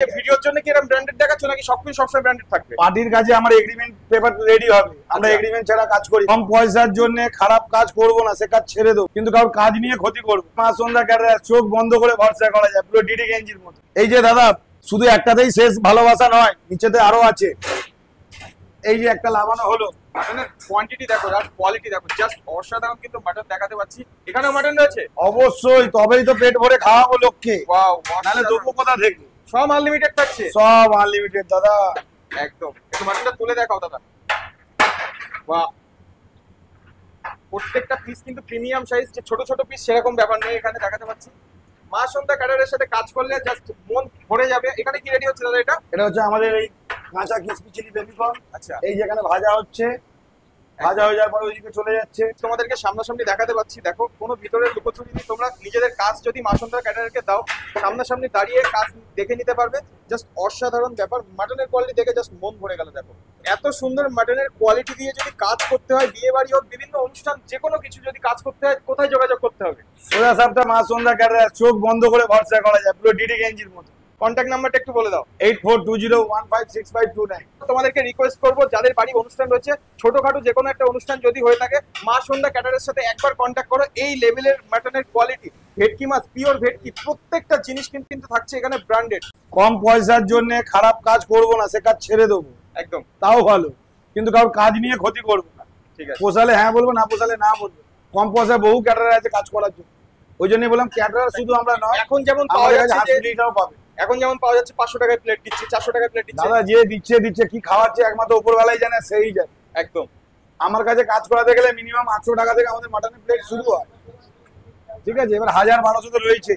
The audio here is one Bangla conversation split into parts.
ভিডিওর জন্য কি এরকম ব্র্যান্ডেড দেখাচ্ছ নাকি সবকিছু সবসময় ব্র্যান্ডেড থাকবে? পার্টির কাজে আমার এগ্রিমেন্ট পেপার রেডি হবে, আমরা এগ্রিমেন্ট ছাড়া কাজ করি। কম পয়সার জন্য খারাপ কাজ করব না, সে কাজ ছেড়ে দেবো, কিন্তু কারোর কাজ নিয়ে ক্ষতি করবো। মা সন্ধ্যা ক্যাটারার চোখ বন্ধ করে ভরসা করা যায়, পুরো ডিডি গেঞ্জির মতো। এই যে দাদা, শুধু একটাতেই শেষ ভালোবাসা নয়, নিচেতে আরো আছে। এই যে একটা লাগানো হলো, মাটনের কোয়ান্টিটি দেখো আর কোয়ালিটি দেখো, জাস্ট অসাধারণ কিন্তু মাটন দেখাতে পাচ্ছি। এখানেও মাটন রয়েছে অবশ্যই, তবেই তো পেট ভরে খাওয়াবো লোককে। ওয়াও, নাহলে দেবো কোথা থেকে? সব আনলিমিটেড থাকছে, সব আনলিমিটেড দাদা। একদম। একটু মাটনটা তুলে দেখাও দাদা। বাহ, প্রত্যেকটা পিস কিন্তু প্রিমিয়াম সাইজ, যে ছোট ছোট পিস সেরকম ব্যাপার নেই, এখানে দেখাতে পাচ্ছি। মা সন্ধ্যা ক্যাটারের সাথে কাজ করলে জাস্ট মন ভরে যাবে। এখানে কি রেডি হচ্ছে দাদা? এটা হচ্ছে আমাদের এই কাঁচা কিসমি চিলি বেবি কর্ন। আচ্ছা, এই যেখানে ভাজা হচ্ছে, ভাজা হয়ে যাওয়ার পর ওইদিকে চলে যাচ্ছে। তোমাদেরকে সামনাসামনি দেখাতে পাচ্ছি, দেখো কোনো ভিতরের লুকোচুরি নেই। তোমরা নিজেদের কাজ যদি মা সন্ধ্যা ক্যাটারারকে দাও, সামনাসামনি দাঁড়িয়ে কাজ দেখে নিতে পারবে। জাস্ট অসাধারণ ব্যাপার, মাটনের কোয়ালিটি দেখে জাস্ট মন ভরে গেল। দেখো এত সুন্দর মাটনের কোয়ালিটি দিয়ে যদি কাজ করতে হয়, বিয়ে বাড়ি হোক, বিভিন্ন অনুষ্ঠান, যে কোনো কিছু যদি কাজ করতে হয়, কোথায় যোগাযোগ করতে হবে? সোজা সাপটা মা সন্ধ্যা ক্যাটারার, চোখ বন্ধ করে ভরসা করা যায়, পুরো ডিডি গেঞ্জির মতো। কন্ট্যাক্ট নাম্বারটা একটু বলে দাও। 8420156529। তোমাদেরকে রিকোয়েস্ট করবো, যাদের বাড়ি অনুষ্ঠান রয়েছে, ছোটখাটো যে কোনো একটা অনুষ্ঠান যদি হয়ে থাকে, মা সন্ধ্যা ক্যাটারের সাথে একবার কন্ট্যাক্ট করো। এই লেভেলের মাটনের কোয়ালিটি, ভেটকি মাছ, পিওর ভেটকি, প্রত্যেকটা জিনিস কিন্তু থাকছে এখানে ব্র্যান্ডেড। কম পয়সার জন্য খারাপ কাজ করব না, সে কাজ ছেড়ে দেবো, একদম। তাও ভালো, কিন্তু কারোর কাজ নিয়ে ক্ষতি করবো না। ঠিক আছে, পোষালে হ্যাঁ বলবো, না পোষালে না বলবো। কম পয়সায় বহু ক্যাটারার আছে কাজ করার জন্য, ওই জন্যই বললাম ক্যাটারার শুধু আমরা নয়, এখন যেমন পাওয়া আমাদের কাছে যাচ্ছে, হসপিটালটাও পাবে। এখন যেমন পাওয়া যাচ্ছে 500 টাকায় প্লেট দিচ্ছে, 400 টাকায় প্লেট দিচ্ছে। দাদা যে দিচ্ছে কি খাওয়াচ্ছে একমাত্র উপরওয়ালাই জানে, সেই জানে। একদম। আমার কাছে কাজ করাতে গেলে মিনিমাম 800 টাকা থেকে আমাদের মাটনের প্লেট শুরু হয়, ঠিক আছে? এবার 1000-1200 তো রয়েছে।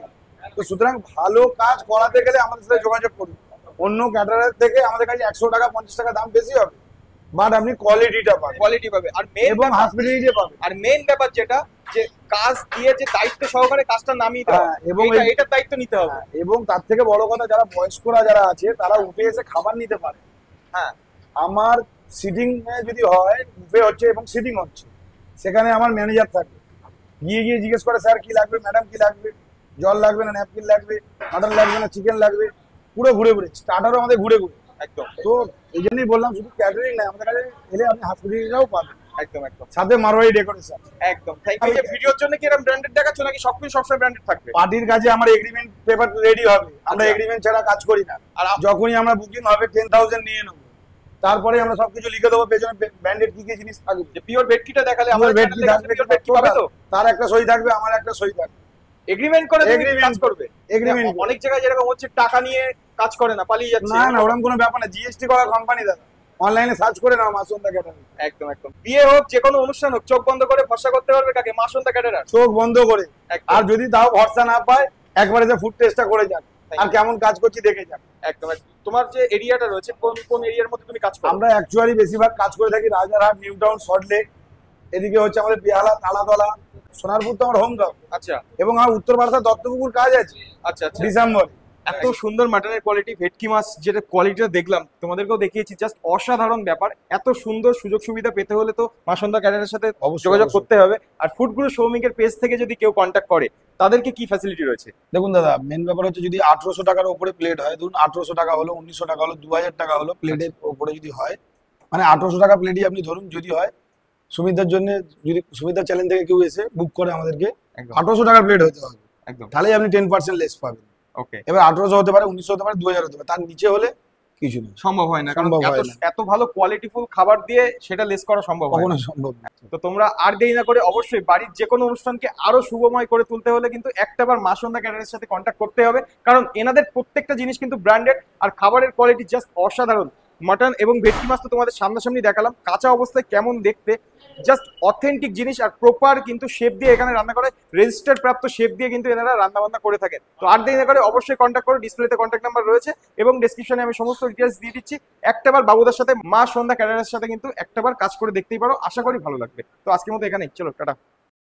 তো সুতরাং ভালো কাজ করাতে গেলে আমাদের সাথে যোগাযোগ করুন। অন্য ক্যাটারার থেকে আমাদের কাছে 100 টাকা 50 টাকা দাম বেশি হবে, বাট আপনি কোয়ালিটিটা পাবেন, কোয়ালিটি পাবে। আর মেন এবং হসপিটালিটি পাবেন। আর মেন ব্যাপার যেটা, যে কাজ দিয়ে যে দায়িত্ব সহকারে কাজটা নামিয়ে দেওয়া, এবং এটার দায়িত্ব নিতে হবে। এবং তার থেকে বড় কথা, যারা বয়স্করা যারা আছে তারা উঠে এসে খাবার নিতে পারে। হ্যাঁ, আমার সিটিং যদি হয়, বুফে হচ্ছে এবং সিটিং হচ্ছে, সেখানে আমার ম্যানেজার থাকে, গিয়ে গিয়ে জিজ্ঞেস করে, স্যার কি লাগবে, ম্যাডাম কি লাগবে, জল লাগবে না ন্যাপকিন লাগবে, মাটন লাগবে না চিকেন লাগবে, পুরো ঘুরে ঘুরে, স্টার্টারও আমাদের ঘুরে ঘুরে। একদম। তো এই জন্যই বললাম, শুধু ক্যাটারিং না, আমাদের কাছে এলে আপনি হসপিটালিটাও পাবেন, একদম একদম, সাথে মারোয়ারি ডেকোরেশন। একদম। Thank you. ভিডিওর জন্য কি এরকম ব্র্যান্ডেড দেখাচ্ছ নাকি সবকিছু সবসময় ব্র্যান্ডেড থাকবে? পার্টির কাজে আমার এগ্রিমেন্ট পেপার রেডি হবে, আমরা এগ্রিমেন্ট ছাড়া কাজ করি না। আর যখনই আমরা বুকিং হবে 10,000 নিয়ে নেবো, তারপরে আমরা সবকিছু লিখে দেবো পেছনে ব্র্যান্ডেড কি কি জিনিস থাকবে। যে পিওর ভেটকিটা দেখালে আমার ভেটকি থাকবে, তার একটা সই থাকবে, আমার একটা সই থাকবে, এগ্রিমেন্ট করে কাজ করবে। এগ্রিমেন্ট। অনেক জায়গায় যেরকম হচ্ছে টাকা নিয়ে কাজ করে না, পালিয়ে যাচ্ছে। না না, ওরকম কোনো ব্যাপার না, জিএসটি করা কোম্পানি দাদা, অনলাইনে সার্চ করে নাও মা সন্ধ্যা ক্যাটারার। একদম একদম। বিয়ে হোক, যে কোনো অনুষ্ঠান হোক, চোখ বন্ধ করে ভরসা করতে পারবে কাকে? মা সন্ধ্যা ক্যাটারার, চোখ বন্ধ করে। আর যদি তাও ভরসা না পায়, একবারে যে ফুড টেস্টটা করে যান, আর কেমন কাজ করছি দেখে যান। একদম। তোমার যে এরিয়াটা রয়েছে, কোন কোন এরিয়ার মধ্যে তুমি কাজ করো? আমরা অ্যাকচুয়ালি বেশিরভাগ কাজ করে থাকি রাজারহাট, নিউ টাউন, সল্টলেক, এদিকে হচ্ছে আমাদের বেহালা, তালাতলা, সোনারপুর তো আমার হোম টাউন। আচ্ছা। এবং আমার উত্তর ভারতের দত্তপুকুর কাজ আছে। আচ্ছা আচ্ছা। ডিসেম্বর। এত সুন্দর মাটনের কোয়ালিটি, ভেটকি মাছ যেটা কোয়ালিটিটা দেখলাম, তোমাদেরকেও দেখিয়েছি, জাস্ট অসাধারণ ব্যাপার। এত সুন্দর সুযোগ সুবিধা পেতে হলে তো মা সন্ধ্যা ক্যাটারারের সাথে যোগাযোগ করতে হবে। আর ফুডগুলো সৌমিকের পেজ থেকে যদি কেউ কন্ট্যাক্ট করে, তাদেরকে কি ফ্যাসিলিটি রয়েছে? দেখুন দাদা, মেন ব্যাপার হচ্ছে, যদি 1800 টাকার উপরে প্লেট হয়, ধরুন 1800 টাকা হলো, 1900 টাকা হলো, 2000 টাকা হলো, প্লেটের উপরে যদি হয়, মানে 1800 টাকা প্লেটই আপনি ধরুন, যদি হয় সুবিধার জন্য, যদি সুবিধা চ্যানেল থেকে কেউ এসে বুক করে আমাদেরকে, 1800 টাকার প্লেট হতে হবে, একদম, তাহলেই আপনি 10% লেস পাবেন। ওকে। এবার 1800 হতে পারে, 1900 হতে পারে, 2000 হতে পারে, তার নিচে হলে কিছু নেই, সম্ভব হয় না, কারণ এত ভালো কোয়ালিটিফুল খাবার দিয়ে সেটা লেস করা সম্ভব হয় না। সম্ভব না। তো তোমরা আর দেরি না করে অবশ্যই বাড়ির যে কোনো অনুষ্ঠানকে আরো শুভময় করে তুলতে হলে কিন্তু একটাবার মা সন্ধ্যা ক্যাটারারের সাথে কন্ট্যাক্ট করতে হবে, কারণ এনাদের প্রত্যেকটা জিনিস কিন্তু ব্র্যান্ডেড, আর খাবারের কোয়ালিটি জাস্ট অসাধারণ। মাটন এবং ভেটকি মাছ তো তোমাদের সামনাসামনি দেখালাম, কাঁচা অবস্থায় কেমন দেখতে, জাস্ট অথেন্টিক জিনিস, আর প্রপার কিন্তু শেফ দিয়ে এখানে রান্না করে, রেজিস্টার্ড প্রাপ্ত শেফ দিয়ে কিন্তু এনারা রান্না বান্না করে থাকেন। তো আর দেরি না করে অবশ্যই কন্ট্যাক্ট করো, ডিসপ্লেতে কন্ট্যাক্ট নাম্বার রয়েছে এবং ডেসক্রিপশনে আমি সমস্ত ডিটেলস দিয়ে দিচ্ছি। একটাবার বাবুদার সাথে, মা সন্ধ্যা ক্যাটারারের সাথে কিন্তু একটাবার কাজ করে দেখতেই পারো, আশা করি ভালো লাগবে। তো আজকের মতো এখানেই, চলো টাটা।